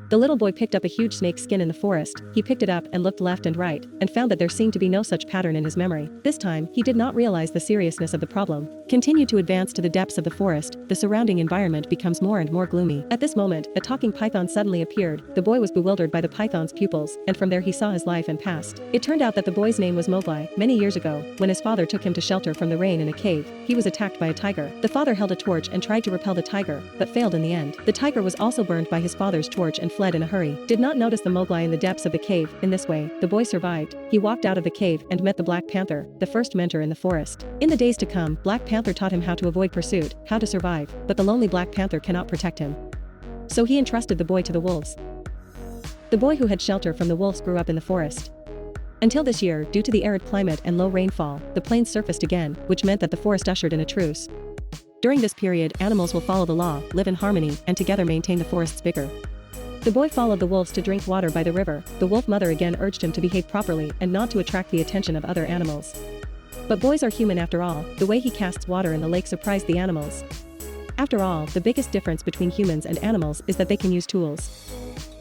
The little boy picked up a huge snake skin in the forest. He picked it up and looked left and right, and found that there seemed to be no such pattern in his memory. This time, he did not realize the seriousness of the problem. Continue to advance to the depths of the forest, the surrounding environment becomes more and more gloomy. At this moment, a talking python suddenly appeared. The boy was bewildered by the python's pupils, and from there he saw his life and past. It turned out that the boy's name was Mowgli. Many years ago, when his father took him to shelter from the rain in a cave, he was attacked by a tiger. The father held a torch and tried to repel the tiger, but failed in the end. The tiger was also burned by his father's torch and fled in a hurry. Did not notice the Mowgli in the depths of the cave. In this way, the boy survived. He walked out of the cave and met the Black Panther, the first mentor in the forest. In the days to come, Black Panther taught him how to avoid pursuit, how to survive, but the lonely Black Panther cannot protect him. So he entrusted the boy to the wolves. The boy who had shelter from the wolves grew up in the forest. Until this year, due to the arid climate and low rainfall, the plains surfaced again, which meant that the forest ushered in a truce. During this period, animals will follow the law, live in harmony, and together maintain the forest's vigor. The boy followed the wolves to drink water by the river. The wolf mother again urged him to behave properly and not to attract the attention of other animals. But boys are human after all. The way he casts water in the lake surprised the animals. After all, the biggest difference between humans and animals is that they can use tools.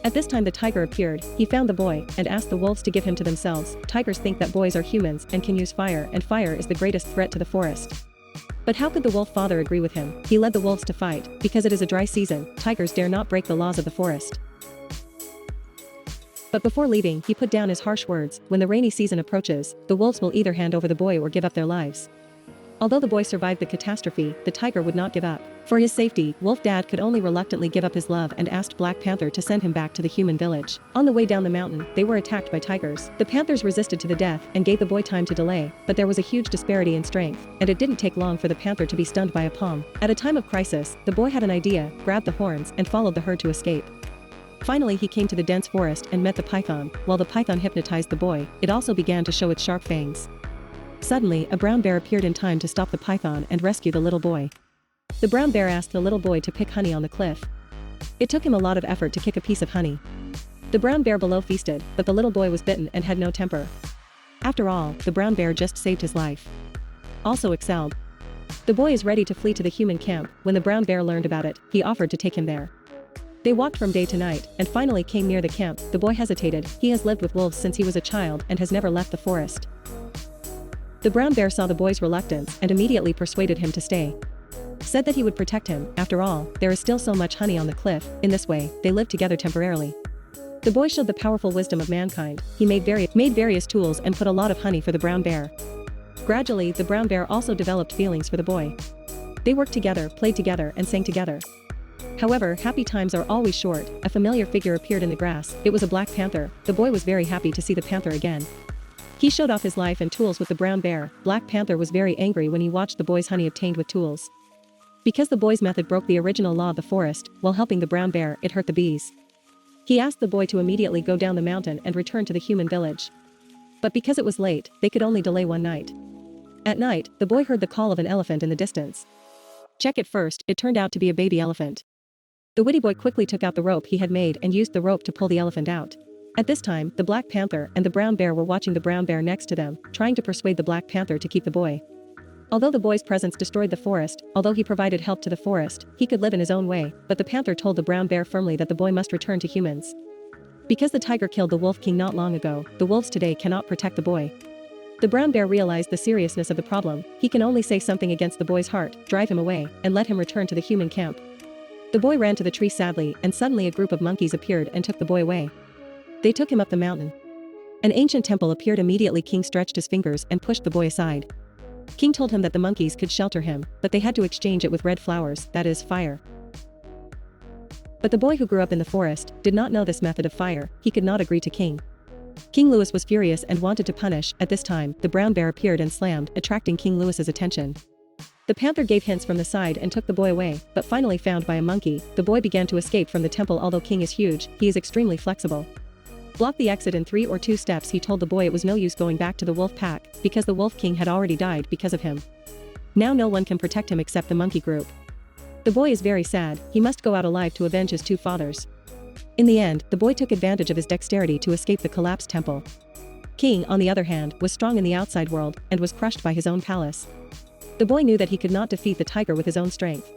At this time the tiger appeared. He found the boy and asked the wolves to give him to themselves. Tigers think that boys are humans and can use fire, and fire is the greatest threat to the forest. But how could the wolf father agree with him? He led the wolves to fight. Because it is a dry season, tigers dare not break the laws of the forest. But before leaving, he put down his harsh words: when the rainy season approaches, the wolves will either hand over the boy or give up their lives. Although the boy survived the catastrophe, the tiger would not give up. For his safety, Wolf Dad could only reluctantly give up his love and asked Black Panther to send him back to the human village. On the way down the mountain, they were attacked by tigers. The panthers resisted to the death and gave the boy time to delay, but there was a huge disparity in strength, and it didn't take long for the panther to be stunned by a palm. At a time of crisis, the boy had an idea, grabbed the horns, and followed the herd to escape. Finally he came to the dense forest and met the python. While the python hypnotized the boy, it also began to show its sharp fangs. Suddenly, a brown bear appeared in time to stop the python and rescue the little boy. The brown bear asked the little boy to pick honey on the cliff. It took him a lot of effort to kick a piece of honey. The brown bear below feasted, but the little boy was bitten and had no temper. After all, the brown bear just saved his life. Also excelled. The boy is ready to flee to the human camp. When the brown bear learned about it, he offered to take him there. They walked from day to night, and finally came near the camp. The boy hesitated. He has lived with wolves since he was a child and has never left the forest. The brown bear saw the boy's reluctance and immediately persuaded him to stay. Said that he would protect him. After all, there is still so much honey on the cliff. In this way, they lived together temporarily. The boy showed the powerful wisdom of mankind. He made various tools and put a lot of honey for the brown bear. Gradually, the brown bear also developed feelings for the boy. They worked together, played together, and sang together. However, happy times are always short. A familiar figure appeared in the grass. It was a black panther. The boy was very happy to see the panther again. He showed off his life and tools with the brown bear. Black Panther was very angry when he watched the boy's honey obtained with tools. Because the boy's method broke the original law of the forest, while helping the brown bear, it hurt the bees. He asked the boy to immediately go down the mountain and return to the human village. But because it was late, they could only delay one night. At night, the boy heard the call of an elephant in the distance. Check it first, it turned out to be a baby elephant. The witty boy quickly took out the rope he had made and used the rope to pull the elephant out. At this time, the Black Panther and the brown bear were watching the brown bear next to them, trying to persuade the Black Panther to keep the boy. Although the boy's presence destroyed the forest, although he provided help to the forest, he could live in his own way, but the panther told the brown bear firmly that the boy must return to humans. Because the tiger killed the wolf king not long ago, the wolves today cannot protect the boy. The brown bear realized the seriousness of the problem. He can only say something against the boy's heart, drive him away, and let him return to the human camp. The boy ran to the tree sadly, and suddenly a group of monkeys appeared and took the boy away. They took him up the mountain. An ancient temple appeared immediately. King stretched his fingers and pushed the boy aside. King told him that the monkeys could shelter him, but they had to exchange it with red flowers, that is, fire. But the boy who grew up in the forest did not know this method of fire. He could not agree to King. King Louis was furious and wanted to punish. At this time, the brown bear appeared and slammed, attracting King Louis's attention. The panther gave hints from the side and took the boy away, but finally found by a monkey, the boy began to escape from the temple. Although King is huge, he is extremely flexible. Block the exit in 3 or 2 steps. He told the boy it was no use going back to the wolf pack, because the wolf king had already died because of him. Now no one can protect him except the monkey group. The boy is very sad. He must go out alive to avenge his 2 fathers. In the end, the boy took advantage of his dexterity to escape the collapsed temple. King, on the other hand, was strong in the outside world, and was crushed by his own palace. The boy knew that he could not defeat the tiger with his own strength.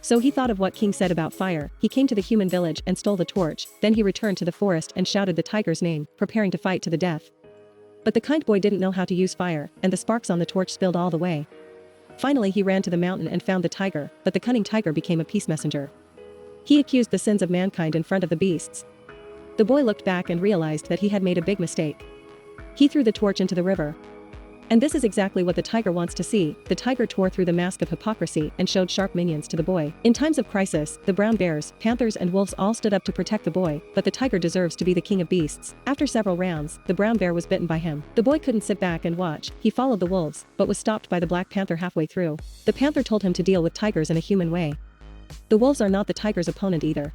So he thought of what King said about fire. He came to the human village and stole the torch, then he returned to the forest and shouted the tiger's name, preparing to fight to the death. But the kind boy didn't know how to use fire, and the sparks on the torch spilled all the way. Finally he ran to the mountain and found the tiger, but the cunning tiger became a peace messenger. He accused the sins of mankind in front of the beasts. The boy looked back and realized that he had made a big mistake. He threw the torch into the river. And this is exactly what the tiger wants to see. The tiger tore through the mask of hypocrisy and showed sharp minions to the boy. In times of crisis, the brown bears, panthers and wolves all stood up to protect the boy, but the tiger deserves to be the king of beasts. After several rounds, the brown bear was bitten by him. The boy couldn't sit back and watch. He followed the wolves, but was stopped by the black panther halfway through. The panther told him to deal with tigers in a human way. The wolves are not the tiger's opponent either.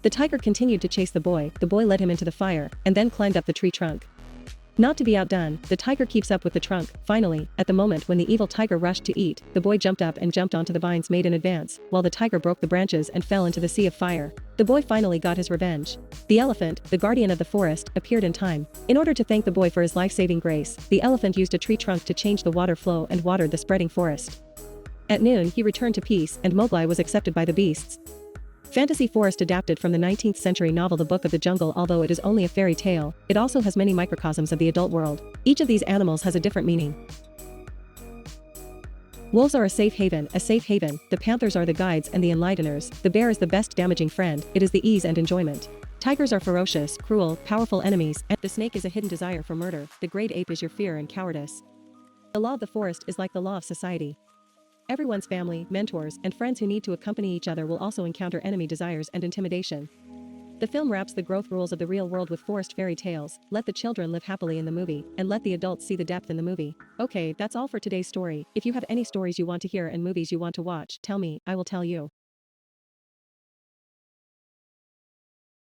The tiger continued to chase the boy led him into the fire, and then climbed up the tree trunk. Not to be outdone, the tiger keeps up with the trunk. Finally, at the moment when the evil tiger rushed to eat, the boy jumped up and jumped onto the vines made in advance, while the tiger broke the branches and fell into the sea of fire. The boy finally got his revenge. The elephant, the guardian of the forest, appeared in time. In order to thank the boy for his life-saving grace, the elephant used a tree trunk to change the water flow and watered the spreading forest. At noon he returned to peace, and Mowgli was accepted by the beasts. Fantasy Forest adapted from the 19th century novel The Book of the Jungle. Although it is only a fairy tale, it also has many microcosms of the adult world. Each of these animals has a different meaning. Wolves are a safe haven. The panthers are the guides and the enlighteners. The bear is the best damaging friend. It is the ease and enjoyment. Tigers are ferocious, cruel, powerful enemies, and the snake is a hidden desire for murder. The great ape is your fear and cowardice. The law of the forest is like the law of society. Everyone's family, mentors, and friends who need to accompany each other will also encounter enemy desires and intimidation. The film wraps the growth rules of the real world with forest fairy tales. Let the children live happily in the movie, and let the adults see the depth in the movie. Okay, that's all for today's story. If you have any stories you want to hear and movies you want to watch, tell me, I will tell you.